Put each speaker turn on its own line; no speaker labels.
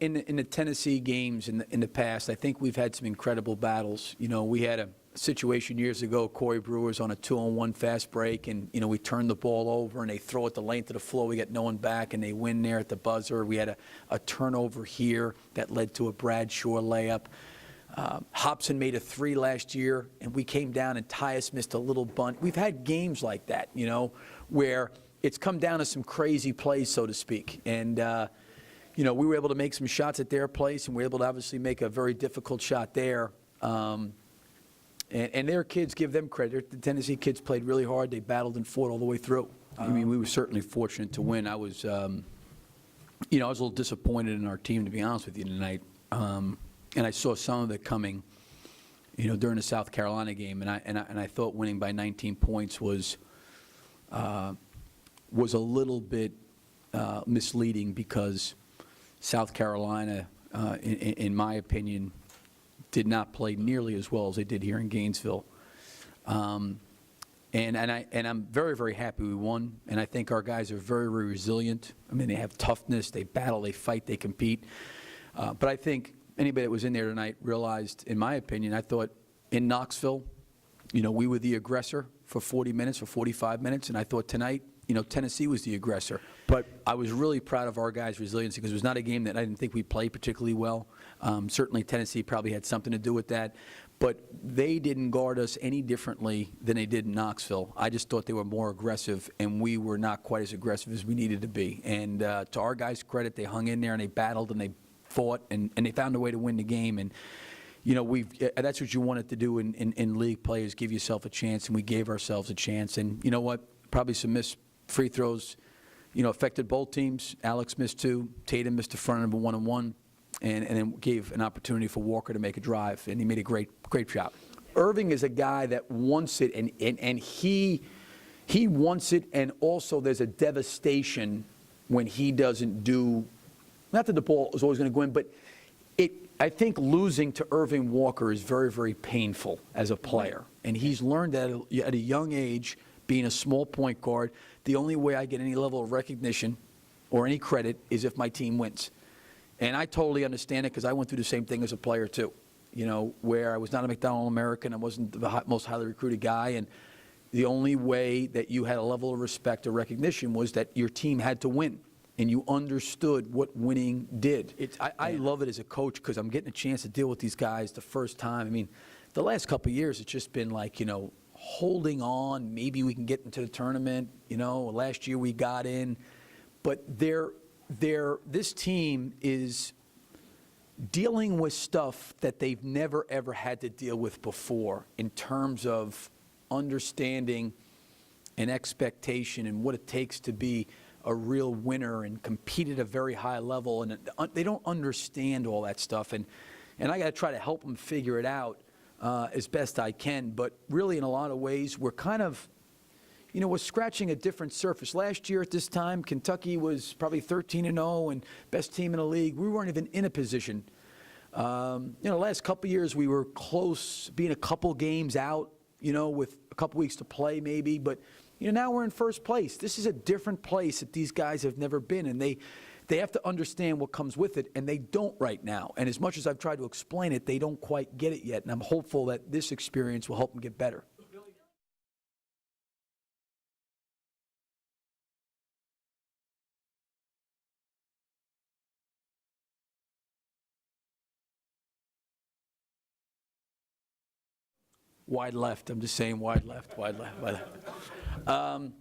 in the Tennessee games in the past, I think we've had some incredible battles. You know, we had a situation years ago, Corey Brewer's on a 2-on-1 fast break, and, you know, we turn the ball over and they throw it the length of the floor. We get no one back, and they win there at the buzzer. We had a turnover here that led to a Bradshaw layup. Hobson made a 3 last year, and we came down, and Tyus missed a little bunt. We've had games like that, you know, where it's come down to some crazy plays, so to speak. And, you know, we were able to make some shots at their place, and we were able to obviously make a very difficult shot there. And their kids, give them credit. The Tennessee kids played really hard. They battled and fought all the way through. I mean, we were certainly fortunate to win. I was, you know, I was a little disappointed in our team, to be honest with you, tonight. And I saw some of it coming, you know, during the South Carolina game, and I thought winning by 19 points was a little bit misleading, because South Carolina, in my opinion, did not play nearly as well as they did here in Gainesville. And I'm very, very happy we won, and I think our guys are very, very resilient. I mean, they have toughness, they battle, they fight, they compete. But I think anybody that was in there tonight realized, in my opinion, I thought in Knoxville, you know, we were the aggressor for 40 minutes or 45 minutes, and I thought tonight, you know, Tennessee was the aggressor. But I was really proud of our guys' resiliency, because it was not a game that I didn't think we played particularly well. Certainly Tennessee probably had something to do with that. But they didn't guard us any differently than they did in Knoxville. I just thought they were more aggressive, and we were not quite as aggressive as we needed to be. And to our guys' credit, they hung in there, and they battled, and they fought, and they found a way to win the game. And, you know, that's what you wanted to do in league play, is give yourself a chance, and we gave ourselves a chance. And you know what? Probably some missed free throws, you know, affected both teams. Alex missed 2. Tatum missed the front of a 1-on-1, and then gave an opportunity for Walker to make a drive, and he made a great shot. Irving is a guy that wants it, and he wants it, and also there's a devastation when he doesn't do. Not that the ball is always going to go in, but I think losing to Irving Walker is very, very painful as a player. And he's learned that at a young age, being a small point guard, the only way I get any level of recognition or any credit is if my team wins. And I totally understand it, because I went through the same thing as a player too, you know, where I was not a McDonald American, I wasn't the most highly recruited guy, and the only way that you had a level of respect or recognition was that your team had to win. And you understood what winning did. I love it as a coach, because I'm getting a chance to deal with these guys the first time. I mean, the last couple of years, it's just been like, you know, holding on. Maybe we can get into the tournament. You know, last year we got in. But this team is dealing with stuff that they've never, ever had to deal with before, in terms of understanding an expectation and what it takes to be a real winner and compete at a very high level, and they don't understand all that stuff, and I got to try to help them figure it out as best I can. But really, in a lot of ways, we're kind of, you know, we're scratching a different surface. Last year at this time, Kentucky was probably 13-0 and best team in the league. We weren't even in a position. You know, the last couple of years we were close, being a couple games out, you know, with a couple weeks to play maybe, but you know, now we're in first place. This is a different place that these guys have never been, and they have to understand what comes with it, and they don't right now. And as much as I've tried to explain it, they don't quite get it yet, and I'm hopeful that this experience will help them get better. Wide left. I'm just saying wide left, wide left, wide left.